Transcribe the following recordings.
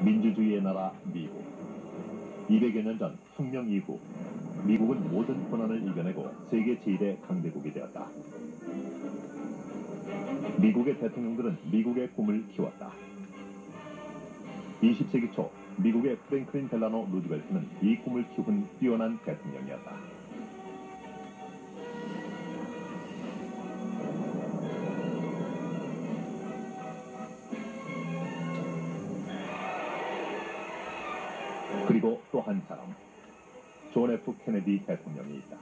민주주의의 나라 미국. 200여 년 전 혁명 이후 미국은 모든 고난을 이겨내고 세계 제1의 강대국이 되었다. 미국의 대통령들은 미국의 꿈을 키웠다. 20세기 초 미국의 프랭클린 델라노 루즈벨트는 이 꿈을 키운 뛰어난 대통령이었다. 그리고 또 한 사람, 존 F 케네디 대통령이 있다.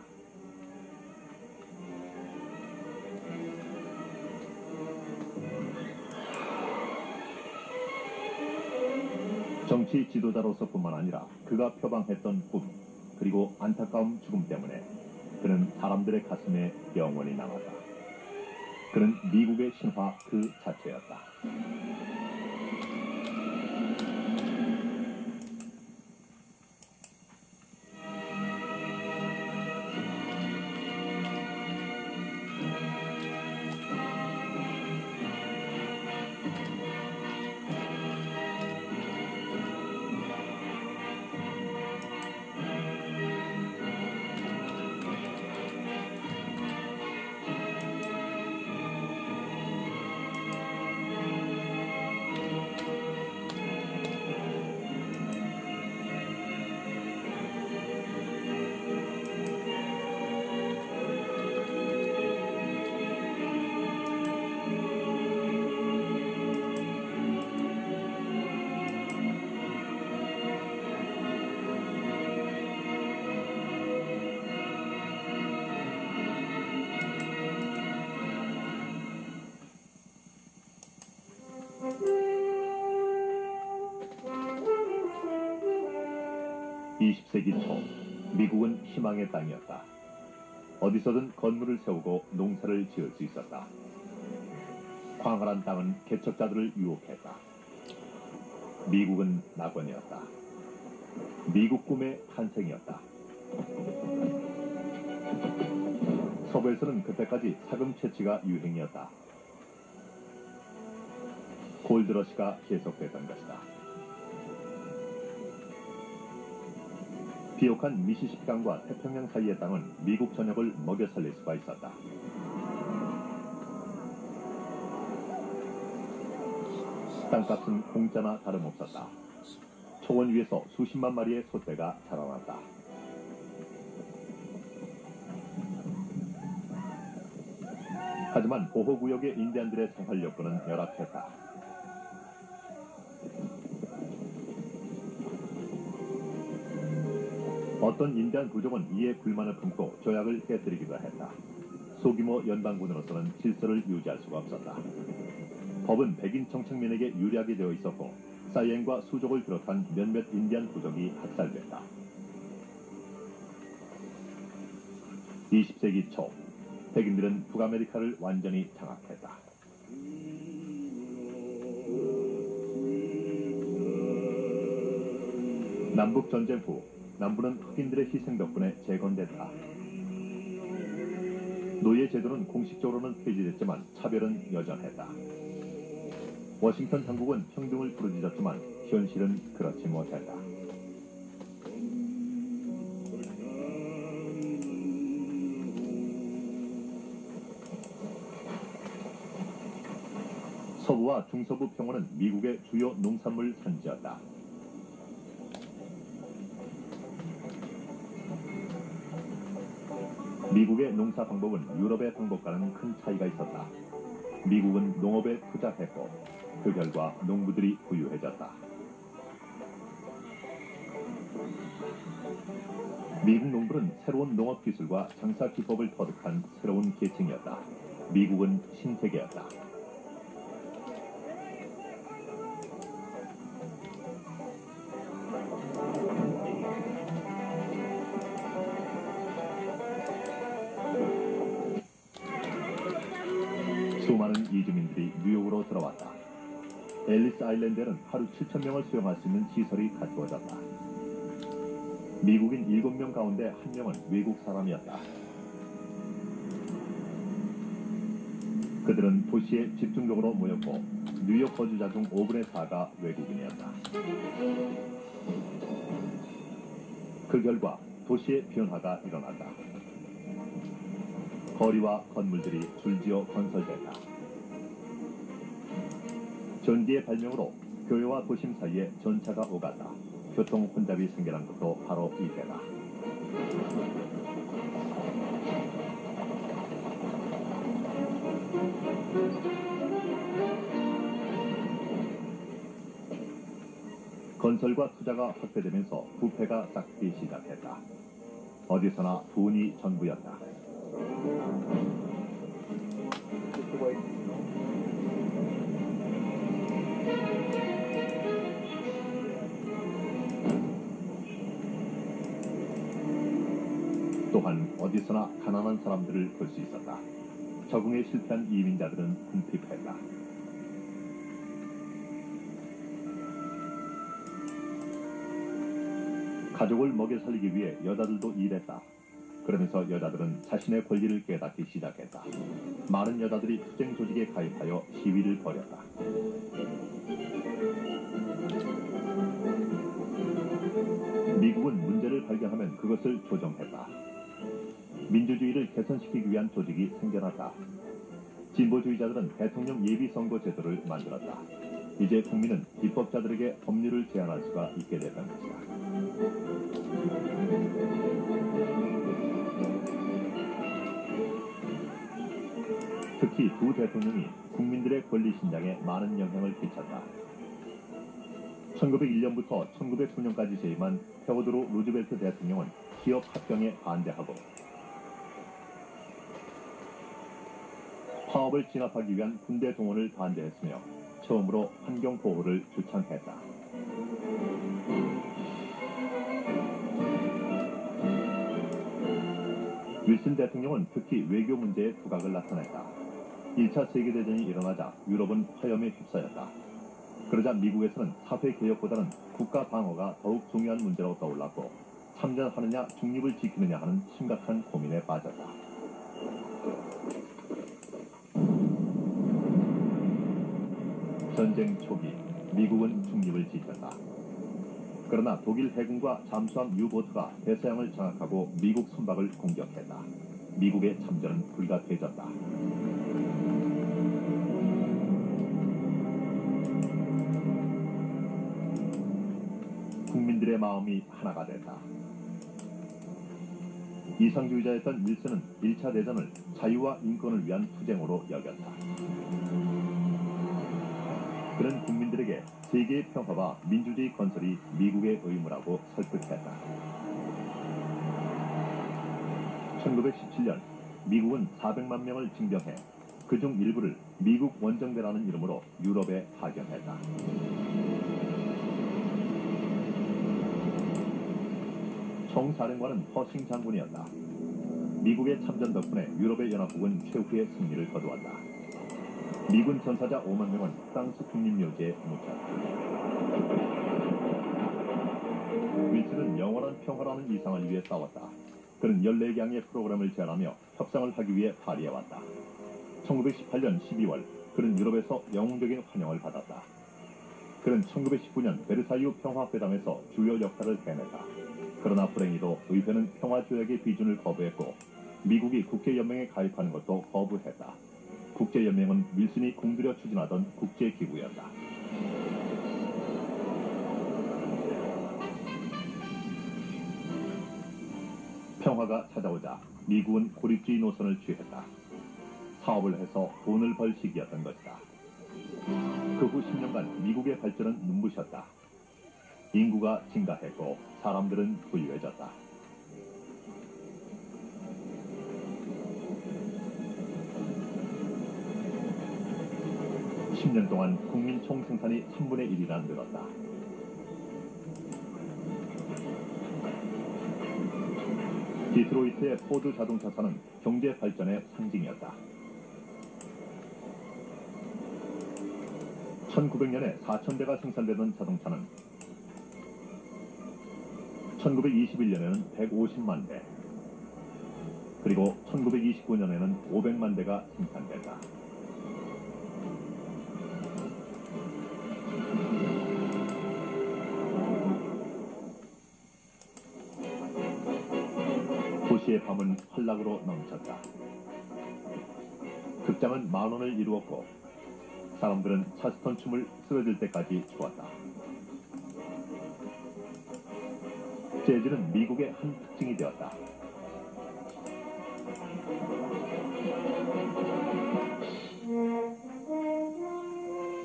정치 지도자로서뿐만 아니라 그가 표방했던 꿈, 그리고 안타까운 죽음 때문에 그는 사람들의 가슴에 영원히 남았다. 그는 미국의 신화 그 자체였다. (20세기) 초 미국은 희망의 땅이었다. 어디서든 건물을 세우고 농사를 지을 수 있었다. 광활한 땅은 개척자들을 유혹했다. 미국은 낙원이었다. 미국 꿈의 탄생이었다. 서부에서는 그때까지 사금 채취가 유행이었다. 골드러시가 계속되던 것이다. 비옥한 미시시피 강과 태평양 사이의 땅은 미국 전역을 먹여 살릴 수가 있었다. 땅값은 공짜나 다름없었다. 초원 위에서 수십만 마리의 소떼가 자라났다. 하지만 보호구역의 인디안들의 생활 여건은 열악했다. 어떤 인디안 부족은 이에 불만을 품고 조약을 깨뜨리기도 했다. 소규모 연방군으로서는 질서를 유지할 수가 없었다. 법은 백인 정착민에게 유리하게 되어 있었고 사이엔과 수족을 비롯한 몇몇 인디안 부족이 학살됐다. 20세기 초 백인들은 북아메리카를 완전히 장악했다. 남북전쟁 후 남부는 흑인들의 희생 덕분에 재건됐다. 노예 제도는 공식적으로는 폐지됐지만 차별은 여전했다. 워싱턴 당국은 평등을 부르짖었지만 현실은 그렇지 못했다. 서부와 중서부 평원은 미국의 주요 농산물 산지였다. 미국의 농사 방법은 유럽의 방법과는 큰 차이가 있었다. 미국은 농업에 투자했고 그 결과 농부들이 부유해졌다. 미국 농부는 새로운 농업 기술과 장사 기법을 터득한 새로운 계층이었다. 미국은 신세계였다. 수많은 이주민들이 뉴욕으로 들어왔다. 앨리스 아일랜드에는 하루 7,000명을 수용할 수 있는 시설이 갖추어졌다. 미국인 7명 가운데 1명은 외국 사람이었다. 그들은 도시에 집중적으로 모였고 뉴욕 거주자 중 5분의 4가 외국인이었다. 그 결과 도시의 변화가 일어났다. 거리와 건물들이 줄지어 건설됐다. 전기의 발명으로 교회와 도심 사이에 전차가 오갔다. 교통 혼잡이 생겨난 것도 바로 이때다. 건설과 투자가 확대되면서 부패가 싹트기 시작했다. 어디서나 돈이 전부였다. 또한 어디서나 가난한 사람들을 볼 수 있었다. 적응에 실패한 이민자들은 궁핍했다. 가족을 먹여 살리기 위해 여자들도 일했다. 그러면서 여자들은 자신의 권리를 깨닫기 시작했다. 많은 여자들이 투쟁 조직에 가입하여 시위를 벌였다. 미국은 문제를 발견하면 그것을 조정했다. 민주주의를 개선시키기 위한 조직이 생겨났다. 진보주의자들은 대통령 예비선거 제도를 만들었다. 이제 국민은 입법자들에게 법률을 제안할 수가 있게 됐던 것이다. 특히 두 대통령이 국민들의 권리 신장에 많은 영향을 끼쳤다. 1901년부터 1909년까지 재임한 테오도로 루즈벨트 대통령은 기업 합병에 반대하고 파업을 진압하기 위한 군대 동원을 반대했으며 처음으로 환경보호를 주창했다. 윌슨 대통령은 특히 외교 문제에 두각을 나타냈다. 1차 세계대전이 일어나자 유럽은 화염에 휩싸였다. 그러자 미국에서는 사회개혁보다는 국가 방어가 더욱 중요한 문제로 떠올랐고 참전하느냐 중립을 지키느냐 하는 심각한 고민에 빠졌다. 전쟁 초기 미국은 중립을 지켰다. 그러나 독일 해군과 잠수함 유보트가 대서양을 장악하고 미국 선박을 공격했다. 미국의 참전은 불가피해졌다. 국민들의 마음이 하나가 됐다. 이상주의자였던 윌슨은 1차 대전을 자유와 인권을 위한 투쟁으로 여겼다. 그는 국민들에게 세계의 평화와 민주주의 건설이 미국의 의무라고 설득했다. 1917년 미국은 400만 명을 징병해 그중 일부를 미국 원정대라는 이름으로 유럽에 파견했다. 총사령관은 허싱 장군이었다. 미국의 참전 덕분에 유럽의 연합국은 최후의 승리를 거두었다. 미군 전사자 5만 명은 프랑스 국립묘지에 묻혔다. 윌슨은 영원한 평화라는 이상을 위해 싸웠다. 그는 14개항의 프로그램을 제안하며 협상을 하기 위해 파리해왔다. 1918년 12월 그는 유럽에서 영웅적인 환영을 받았다. 그는 1919년 베르사유 평화회담에서 주요 역할을 해냈다. 그러나 불행히도 의회는 평화조약의 비준을 거부했고 미국이 국제연맹에 가입하는 것도 거부했다. 국제연맹은 윌슨이 공들여 추진하던 국제기구였다. 평화가 찾아오자 미국은 고립주의 노선을 취했다. 사업을 해서 돈을 벌 시기였던 것이다. 그 후 10년간 미국의 발전은 눈부셨다. 인구가 증가했고 사람들은 부유해졌다. (10년) 동안 국민 총생산이 3분의 1이나 늘었다. 디트로이트의 포드 자동차사는 경제 발전의 상징이었다. 1900년에 4,000대가 생산되던 자동차는 1921년에는 150만 대, 그리고 1929년에는 500만 대가 생산됐다. 도시의 밤은 활락으로 넘쳤다. 극장은 만원을 이루었고 사람들은 찰스턴 춤을 쓰러질 때까지 추었다. 재즈는 미국의 한 특징이 되었다.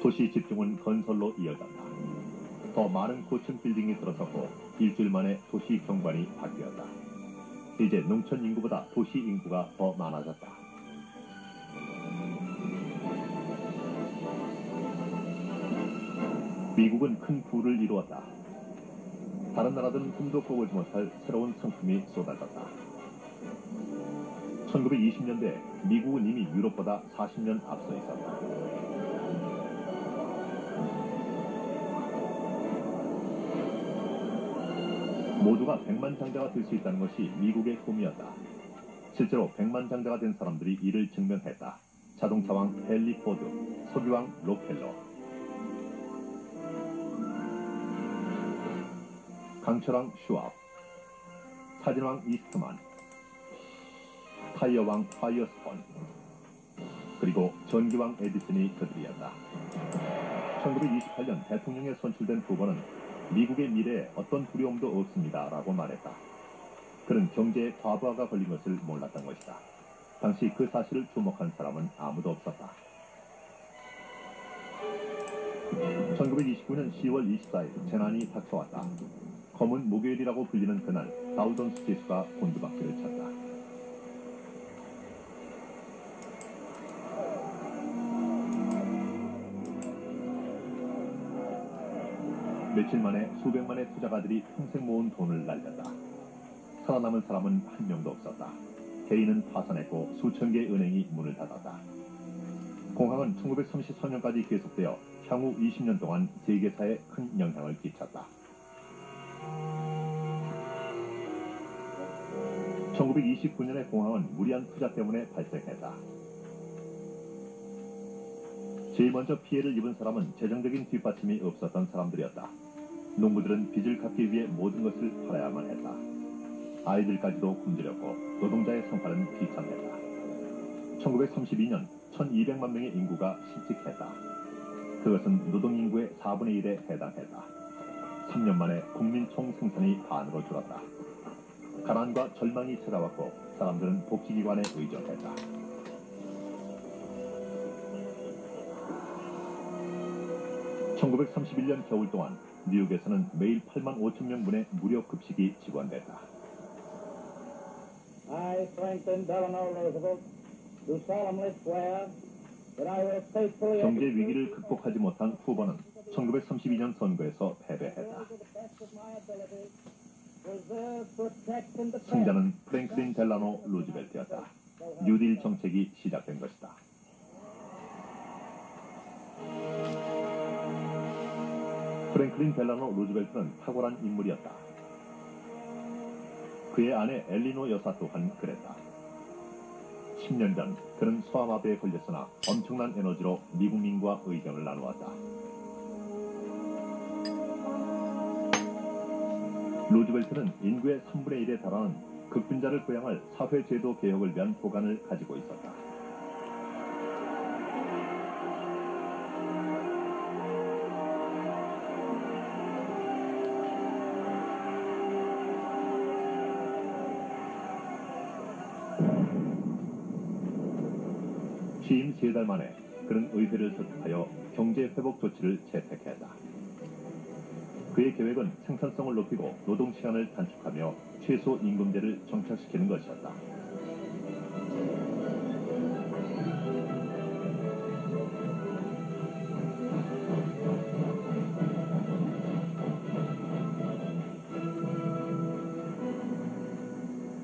도시 집중은 건설로 이어졌다. 더 많은 고층 빌딩이 들어섰고 일주일 만에 도시 경관이 바뀌었다. 이제 농촌 인구보다 도시 인구가 더 많아졌다. 미국은 큰 부를 이루었다. 다른 나라들은 꿈도 꿔보지 못할 새로운 상품이 쏟아졌다. 1920년대 미국은 이미 유럽보다 40년 앞서 있었다. 모두가 백만장자가 될 수 있다는 것이 미국의 꿈이었다. 실제로 백만장자가 된 사람들이 이를 증명했다. 자동차왕 헨리 포드, 석유왕 록펠러, 강철왕 슈왑, 사진왕 이스트만, 타이어왕 파이어스폰, 그리고 전기왕 에디슨이 그들이었다. 1928년 대통령에 선출된 후보는 미국의 미래에 어떤 두려움도 없습니다 라고 말했다. 그는 경제의 과부하가 걸린 것을 몰랐던 것이다. 당시 그 사실을 주목한 사람은 아무도 없었다. 1929년 10월 24일 재난이 닥쳐왔다. 검은 목요일이라고 불리는 그날 다우존스 지수가 곤두박질을 쳤다. 며칠 만에 수백만의 투자가들이 평생 모은 돈을 날렸다. 살아남은 사람은 한 명도 없었다. 개인은 파산했고 수천 개의 은행이 문을 닫았다. 공황은 1933년까지 계속되어 향후 20년 동안 세계사에 큰 영향을 끼쳤다. 1929년의 공황은 무리한 투자 때문에 발생했다. 제일 먼저 피해를 입은 사람은 재정적인 뒷받침이 없었던 사람들이었다. 농부들은 빚을 갚기 위해 모든 것을 팔아야만 했다. 아이들까지도 굶주렸고 노동자의 생활은 비참했다. 1932년 1200만 명의 인구가 실직했다. 그것은 노동인구의 4분의 1에 해당했다. 3년 만에 국민 총생산이 반으로 줄었다. 가난과 절망이 찾아왔고 사람들은 복지기관에 의존했다. (1931년) 겨울 동안 뉴욕에서는 매일 8만 5천 명분의 무료 급식이 지원됐다. I, Franklin Delano Roosevelt, do solemnly swear that I will faithfully 경제 위기를 극복하지 못한 후보는 1932년 선거에서 패배했다. 승자는 프랭클린 델라노 루즈벨트였다. 뉴딜 정책이 시작된 것이다. 프랭클린 델라노 루즈벨트는 탁월한 인물이었다. 그의 아내 엘리노 여사 또한 그랬다. 10년 전 그는 소아마비에 걸렸으나 엄청난 에너지로 미국민과 의견을 나누었다. 루즈벨트는 인구의 3분의 1에 달하는 극빈자를 부양할 사회제도 개혁을 위한 보관을 가지고 있었다. 취임 3달 만에 그는 의회를 설득하여 경제회복 조치를 채택했다. 그의 계획은 생산성을 높이고 노동시간을 단축하며 최소임금제를 정착시키는 것이었다.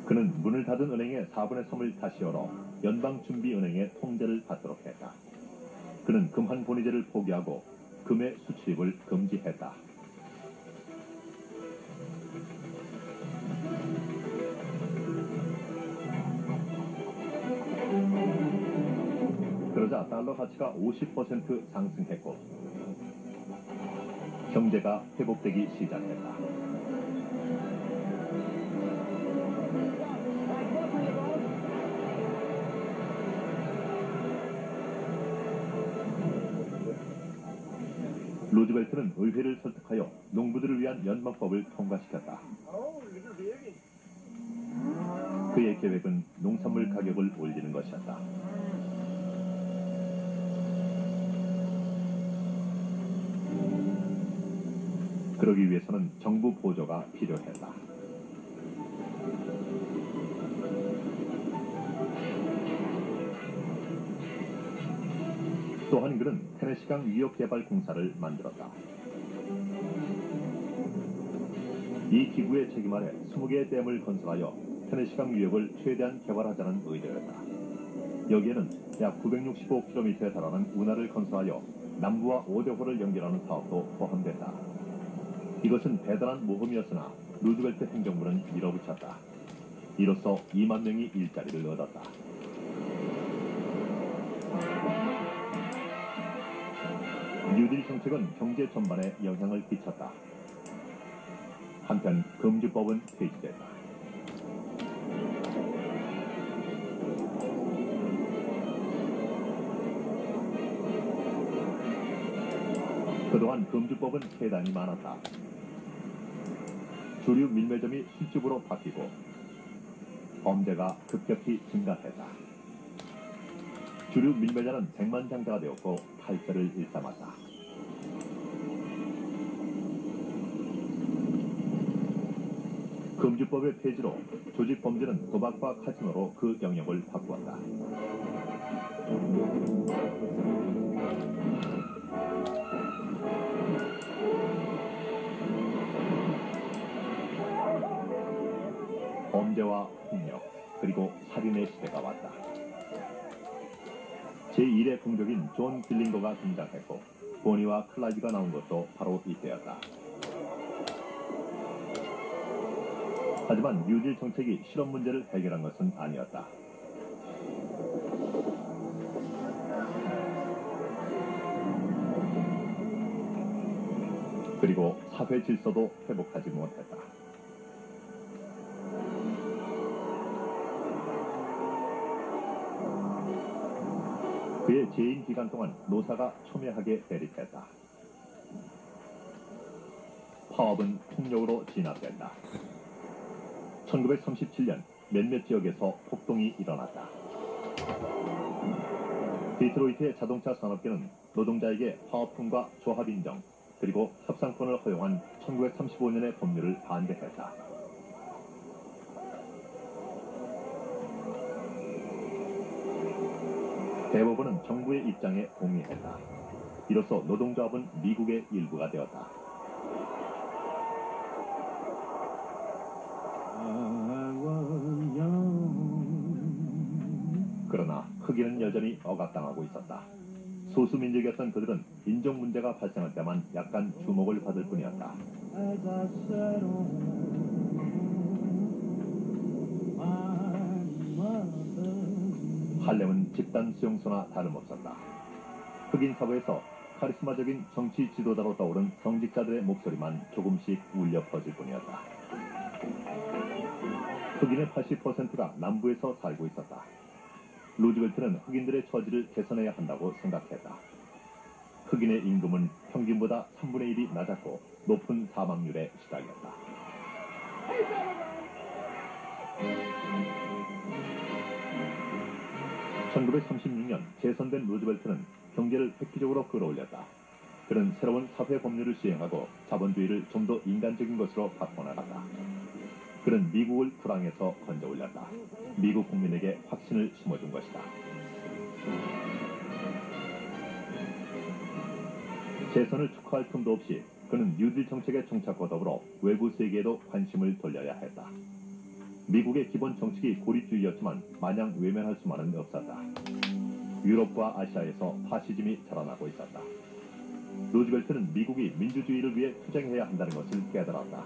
그는 문을 닫은 은행의 4분의 3을 다시 열어 연방준비은행의 통제를 받도록 했다. 그는 금환 본위제를 포기하고 금의 수출입을 금지했다. 그러자 달러 가치가 50% 상승했고 경제가 회복되기 시작했다. 루즈벨트는 의회를 설득하여 농부들을 위한 연방법을 통과시켰다. 그의 계획은 농산물 가격을 올리는 것이었다. 그러기 위해서는 정부 보조가 필요했다. 또한 그는 테네시강 위협개발 공사를 만들었다. 이 기구의 책임 아래 20개의 댐을 건설하여 테네시강 유역을 최대한 개발하자는 의도였다. 여기에는 약 965km에 달하는 운하를 건설하여 남부와 오대호를 연결하는 사업도 포함됐다. 이것은 대단한 모험이었으나 루즈벨트 행정부는 밀어붙였다. 이로써 2만 명이 일자리를 얻었다. 뉴딜 정책은 경제 전반에 영향을 끼쳤다. 한편 금주법은 폐지됐다. 그동안 금주법은 폐단이 많았다. 주류 밀매점이 술집으로 바뀌고 범죄가 급격히 증가했다. 주류 밀매자는 백만장자가 되었고 탈세를 일삼았다. 금주법의 폐지로 조직 범죄는 도박과 카지노로 그 영역을 바꾸었다. 범죄와 폭력, 그리고 살인의 시대가 왔다. 제1의 공격인 존 빌링거가 등장했고 보니와 클라이드가 나온 것도 바로 이때였다. 하지만 뉴딜 정책이 실업 문제를 해결한 것은 아니었다. 그리고 사회 질서도 회복하지 못했다. 그의 재임 기간 동안 노사가 첨예하게 대립했다. 파업은 폭력으로 진압된다. 1937년 몇몇 지역에서 폭동이 일어났다. 디트로이트의 자동차 산업계는 노동자에게 파업권과 조합 인정, 그리고 협상권을 허용한 1935년의 법률을 반대했다. 대법원은 정부의 입장에 동의했다. 이로써 노동조합은 미국의 일부가 되었다. 그러나 흑인은 여전히 억압당하고 있었다. 소수민족이었던 그들은 인종 문제가 발생할 때만 약간 주목을 받을 뿐이었다. 할렘은 집단 수용소나 다름없었다. 흑인 사회에서 카리스마적인 정치 지도자로 떠오른 성직자들의 목소리만 조금씩 울려 퍼질 뿐이었다. 흑인의 80%가 남부에서 살고 있었다. 루즈벨트는 흑인들의 처지를 개선해야 한다고 생각했다. 흑인의 임금은 평균보다 3분의 1이 낮았고 높은 사망률에 시달렸다. 1936년 재선된 루즈벨트는 경제를 획기적으로 끌어올렸다. 그는 새로운 사회 법률을 시행하고 자본주의를 좀 더 인간적인 것으로 바꿔나갔다. 그는 미국을 불황에서 건져올렸다. 미국 국민에게 확신을 심어준 것이다. 재선을 축하할 틈도 없이 그는 뉴딜 정책의 정착과 더불어 외부 세계에도 관심을 돌려야 했다. 미국의 기본 정책이 고립주의였지만 마냥 외면할 수만은 없었다. 유럽과 아시아에서 파시즘이 자라나고 있었다. 루즈벨트는 미국이 민주주의를 위해 투쟁해야 한다는 것을 깨달았다.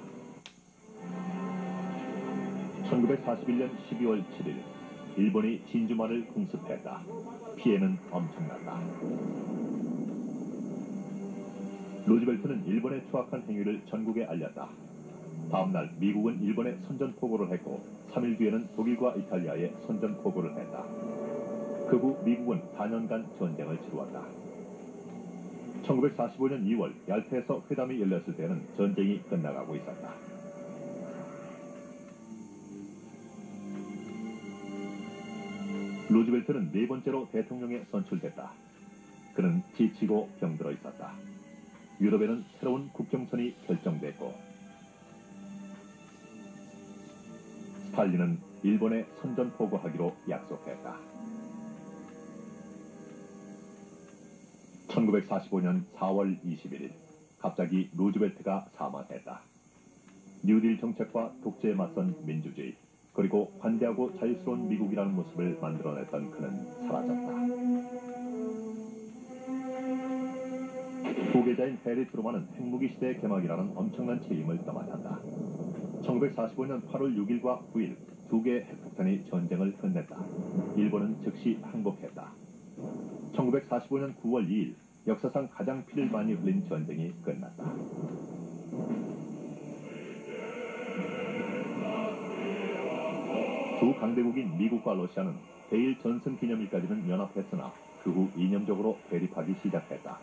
1941년 12월 7일 일본이 진주만을 공습했다. 피해는 엄청났다. 루즈벨트는 일본의 추악한 행위를 전국에 알렸다. 다음날 미국은 일본에 선전포고를 했고 3일 뒤에는 독일과 이탈리아에 선전포고를 했다. 그 후 미국은 4년간 전쟁을 치루었다. 1945년 2월 얄타에서 회담이 열렸을 때는 전쟁이 끝나가고 있었다. 루즈벨트는 네 번째로 대통령에 선출됐다. 그는 지치고 병들어 있었다. 유럽에는 새로운 국경선이 결정됐고 스탈린은 일본에 선전포고하기로 약속했다. 1945년 4월 21일 갑자기 루즈벨트가 사망했다. 뉴딜 정책과 독재에 맞선 민주주의 그리고 관대하고 자유스러운 미국이라는 모습을 만들어냈던 그는 사라졌다. 후계자인 해리 트루만은 핵무기 시대의 개막이라는 엄청난 책임을 떠맡았다. 1945년 8월 6일과 9일 두 개의 핵폭탄이 전쟁을 끝냈다. 일본은 즉시 항복했다. 1945년 9월 2일 역사상 가장 피를 많이 흘린 전쟁이 끝났다. 두 강대국인 미국과 러시아는 대일 전승 기념일까지는 연합했으나 그 후 이념적으로 대립하기 시작했다.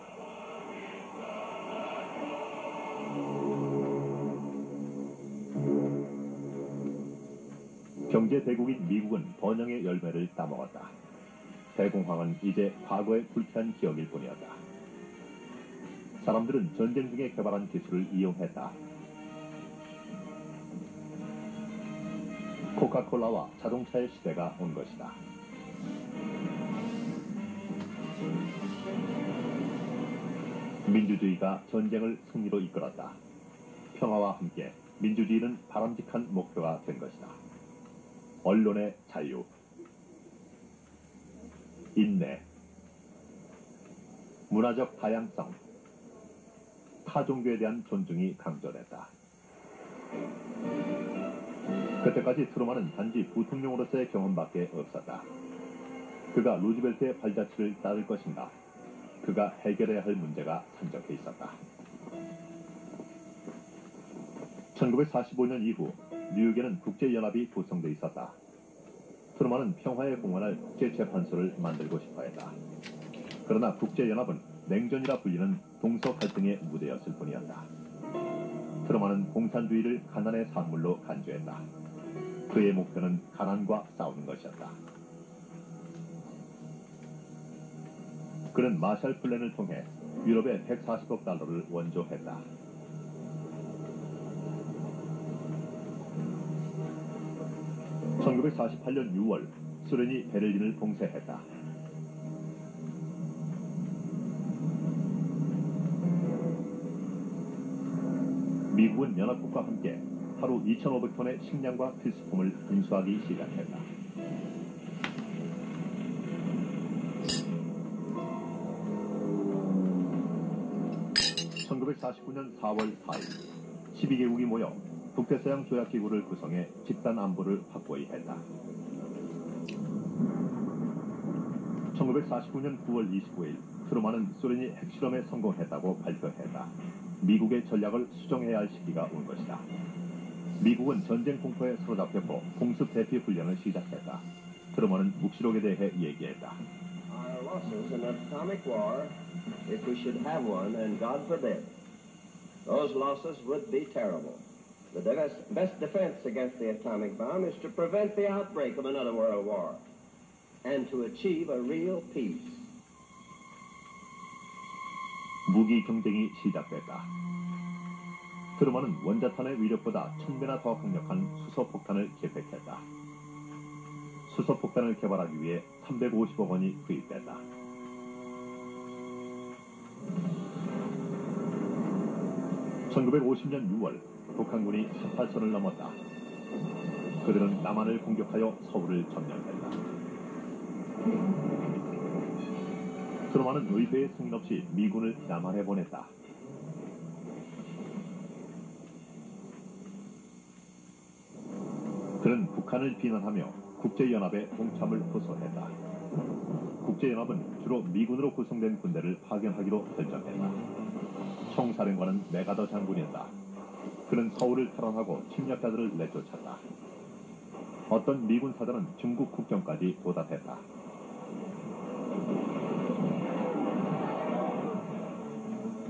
경제 대국인 미국은 번영의 열매를 따먹었다. 대공황은 이제 과거의 불쾌한 기억일 뿐이었다. 사람들은 전쟁 중에 개발한 기술을 이용했다. 코카콜라와 자동차의 시대가 온 것이다. 민주주의가 전쟁을 승리로 이끌었다. 평화와 함께 민주주의는 바람직한 목표가 된 것이다. 언론의 자유, 인내, 문화적 다양성, 타종교에 대한 존중이 강조됐다. 그때까지 트루만은 단지 부통령으로서의 경험밖에 없었다. 그가 루즈벨트의 발자취를 따를 것인가? 그가 해결해야 할 문제가 산적해 있었다. 1945년 이후 뉴욕에는 국제연합이 구성돼 있었다. 트루만은 평화에 공헌할 국제재판소를 만들고 싶어 했다. 그러나 국제연합은 냉전이라 불리는 동서 갈등의 무대였을 뿐이었다. 트루만은 공산주의를 가난의 산물로 간주했다. 그의 목표는 가난과 싸우는 것이었다. 그는 마샬 플랜을 통해 유럽에 140억 달러를 원조했다. (1948년 6월) 소련이 베를린을 봉쇄했다. 미국은 연합국과 함께 하루 2,500톤의 식량과 필수품을 운수하기 시작했다. 1949년 4월 4일 12개국이 모여 북대서양 조약기구를 구성해 집단 안보를 확고히 했다. 1949년 9월 29일 트루만은 소련이 핵실험에 성공했다고 발표했다. 미국의 전략을 수정해야 할 시기가 온 것이다. 미국은 전쟁 공포에 사로잡혔고 공습 대피 훈련을 시작했다. 트루만은 묵시록에 대해 얘기했다. Our losses in an atomic war, if we should have one, and God forbid, those losses would be terrible. The best defense against the atomic bomb is to prevent the outbreak of another world war and to achieve a real peace. 무기 경쟁이 시작됐다. 트루만은 원자탄의 위력보다 1000배나 더 강력한 수소폭탄을 계획했다. 수소폭탄을 개발하기 위해 350억 원이 투입됐다. (1950년 6월) 북한군이 18선을 넘었다. 그들은 남한을 공격하여 서울을 점령했다. 트루만은 의회의 승인 없이 미군을 남한에 보냈다. 그는 북한을 비난하며 국제연합에 동참을 호소했다. 국제연합은 주로 미군으로 구성된 군대를 파견하기로 결정했다. 총사령관은 메가더 장군이었다. 그는 서울을 탈환하고 침략자들을 내쫓았다. 어떤 미군 사단은 중국 국경까지 도달했다.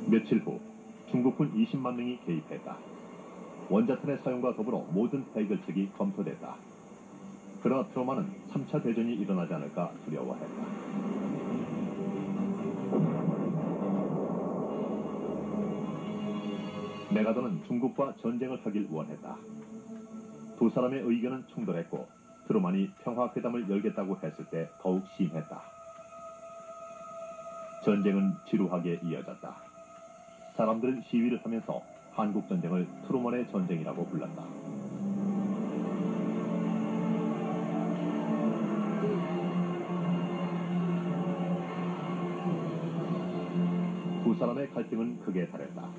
며칠 후 중국군 20만 명이 개입했다. 원자탄의 사용과 더불어 모든 해결책이 검토됐다. 그러나 트루먼은 3차 대전이 일어나지 않을까 두려워했다. 메가더는 중국과 전쟁을 하길 원했다. 두 사람의 의견은 충돌했고 트루먼이 평화회담을 열겠다고 했을 때 더욱 심했다. 전쟁은 지루하게 이어졌다. 사람들은 시위를 하면서 한국전쟁을 트루먼의 전쟁이라고 불렀다. 두 사람의 갈등은 극에 달했다.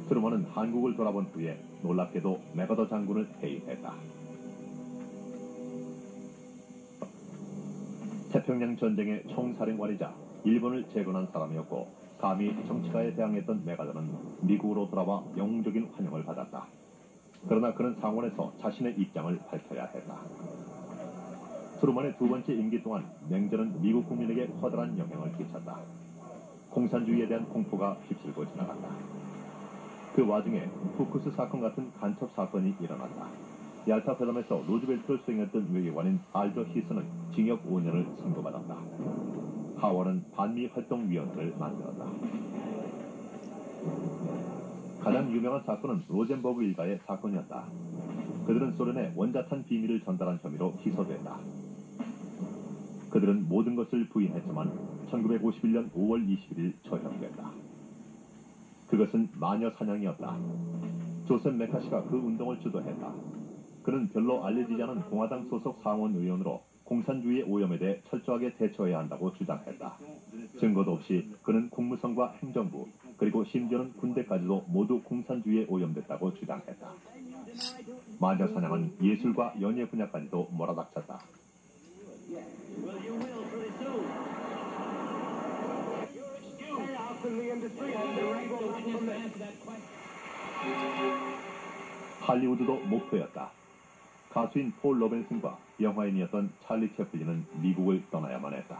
트루먼은 한국을 돌아본 후에 놀랍게도 메가더 장군을 해임했다. 태평양 전쟁의 총사령관이자 일본을 재건한 사람이었고 감히 정치가에 대항했던 메가더는 미국으로 돌아와 영웅적인 환영을 받았다. 그러나 그는 상원에서 자신의 입장을 밝혀야 했다. 트루먼의 두 번째 임기 동안 냉전은 미국 국민에게 커다란 영향을 끼쳤다. 공산주의에 대한 공포가 휩쓸고 지나갔다. 그 와중에 후쿠스 사건 같은 간첩 사건이 일어났다. 얄타 회담에서 루즈벨트를 수행했던 외교관인 알더 히스는 징역 5년을 선고받았다. 하원은 반미활동위원회를 만들었다. 가장 유명한 사건은 로젠버그 일가의 사건이었다. 그들은 소련에 원자탄 비밀을 전달한 혐의로 기소됐다. 그들은 모든 것을 부인했지만 1951년 5월 21일 처형됐다. 그것은 마녀 사냥이었다. 조셉 메카시가 그 운동을 주도했다. 그는 별로 알려지지 않은 공화당 소속 상원 의원으로 공산주의의 오염에 대해 철저하게 대처해야 한다고 주장했다. 증거도 없이 그는 국무성과 행정부 그리고 심지어는 군대까지도 모두 공산주의에 오염됐다고 주장했다. 마녀 사냥은 예술과 연예 분야까지도 몰아닥쳤다. 할리우드도 목표였다. 가수인 폴 로벤슨과 영화인이었던 찰리 채플린은 미국을 떠나야만 했다.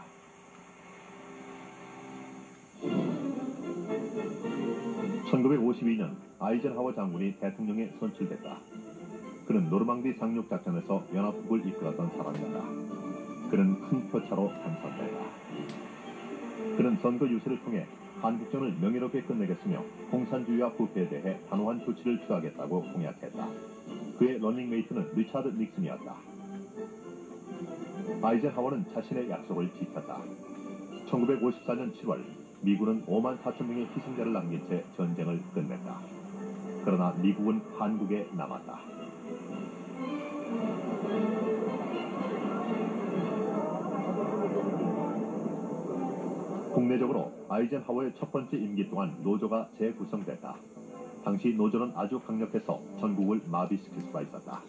(1952년) 아이젠하워 장군이 대통령에 선출됐다. 그는 노르망디 상륙 작전에서 연합국을 이끌었던 사람이었다. 그는 큰 표차로 당선됐다. 그는 선거 유세를 통해 한국전을 명예롭게 끝내겠으며 공산주의와 부패에 대해 단호한 조치를 취하겠다고 공약했다. 그의 러닝메이트는 리차드 닉슨이었다. 아이젠하워는 자신의 약속을 지켰다. 1954년 7월 미군은 5만 4천 명의 희생자를 남긴 채 전쟁을 끝냈다. 그러나 미국은 한국에 남았다. 국내적으로 아이젠하워의 첫 번째 임기 동안 노조가 재구성됐다. 당시 노조는 아주 강력해서 전국을 마비시킬 수가 있었다.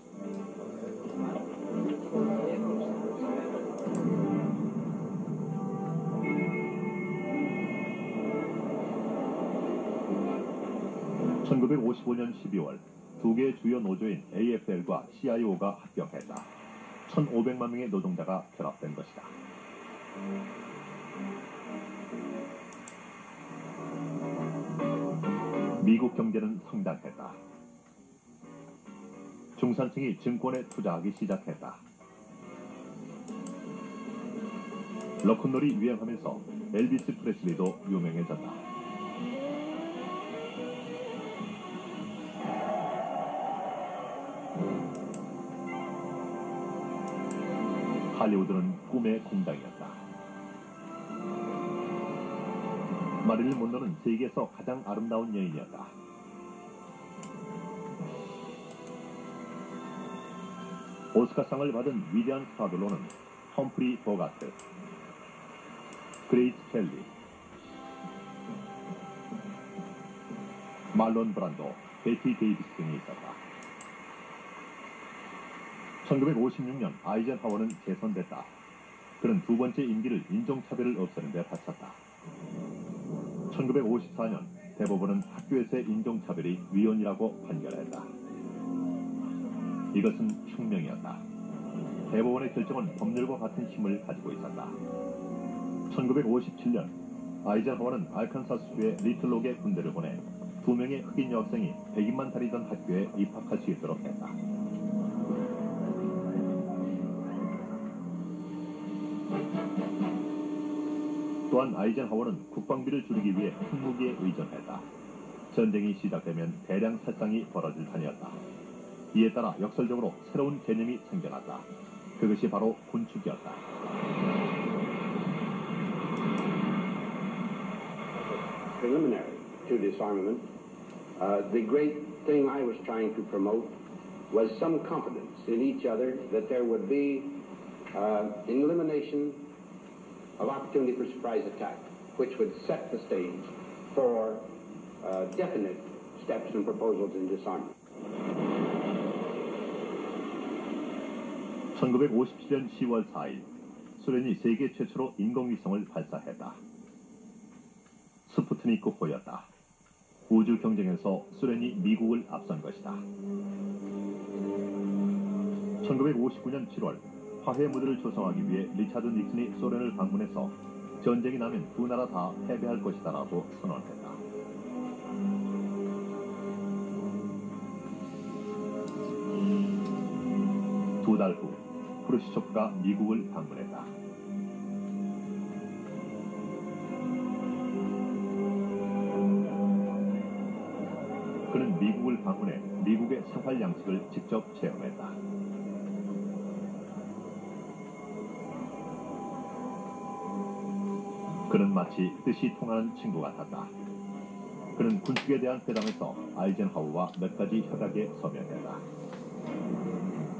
(1955년 12월) 두 개의 주요 노조인 AFL과 CIO가 합병했다. 1,500만 명의 노동자가 결합된 것이다. 미국 경제는 성장했다. 중산층이 증권에 투자하기 시작했다. 럭큰롤이 유행하면서 엘비스 프레슬리도 유명해졌다. 할리우드는 꿈의 공장이었다. 마릴린 monroe는 세계에서 가장 아름다운 여인이었다. 오스카상을 받은 위대한 스타들로는 험프리 보가트, 그레이스 켈리, 말론 브란도, 베티 데이비스 등이 있었다. 1956년 아이젠하워는 재선됐다. 그는 두 번째 임기를 인종차별을 없애는 데 바쳤다. 1954년 대법원은 학교에서의 인종차별이 위헌이라고 판결했다. 이것은 혁명이었다. 대법원의 결정은 법률과 같은 힘을 가지고 있었다. 1957년 아이젠하워는 알칸사스주의 리틀록에 군대를 보내 2명의 흑인 여학생이 100인만 다니던 학교에 입학할 수 있도록 했다. 또한 아이젠하워는 국방비를 줄이기 위해 핵무기에 의존했다. 전쟁이 시작되면 대량 살상이 벌어질 판이었다. 이에 따라 역설적으로 새로운 개념이 생겨났다. 그것이 바로 군축이었다. Preliminary to disarmament, the great thing I was trying to promote was some confidence in each other that there would be an elimination of opportunity for surprise attack, which would set the stage for definite steps and proposals in disarmament. 1957년 10월 4일, 소련이 세계 최초로 인공위성을 발사했다. 스푸트니크5였다. 우주 경쟁에서 소련이 미국을 앞선 것이다. 1959년 7월, 화해 무드를 조성하기 위해 리차드 닉슨이 소련을 방문해서 전쟁이 나면 두 나라 다 패배할 것이다라고 선언했다. 두 달 후, 크루시초프가 미국을 방문했다. 그는 미국을 방문해 미국의 생활 양식을 직접 체험했다. 그는 마치 뜻이 통하는 친구 같았다. 그는 군축에 대한 회담에서 아이젠하워와 몇 가지 협약에 서명했다.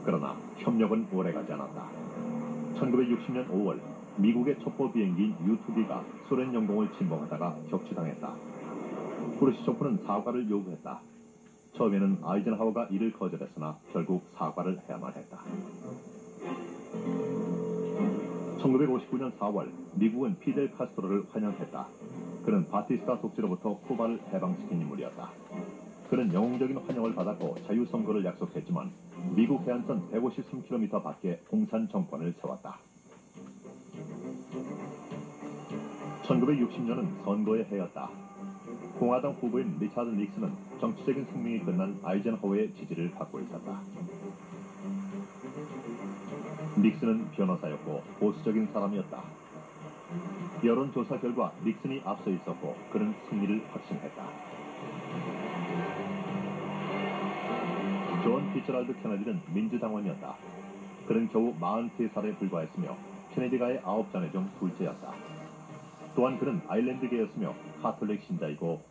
그러나 협력은 오래가지 않았다. 1960년 5월 미국의 첩보 비행기인 U-2B가 소련 영공을 침범하다가 격추당했다. 크루시초프는 사과를 요구했다. 처음에는 아이젠하워가 이를 거절했으나 결국 사과를 해야만 했다. 1959년 4월 미국은 피델 카스트로를 환영했다. 그는 바티스타 독재로부터 쿠바를 해방시킨 인물이었다. 그는 영웅적인 환영을 받았고 자유선거를 약속했지만 미국 해안선 153km 밖에 공산 정권을 세웠다. 1960년은 선거의 해였다. 공화당 후보인 리차드 닉슨은 정치적인 승리이 끝난 아이젠하워의 지지를 받고 있었다. 닉슨은 변호사였고 보수적인 사람이었다. 여론조사 결과 닉슨이 앞서 있었고 그는 승리를 확신했다. 존 피츠럴드 케네디는 민주당원이었다. 그는 겨우 43살에 불과했으며 케네디가의 9자매 중 둘째였다. 또한 그는 아일랜드계였으며 카톨릭 신자이고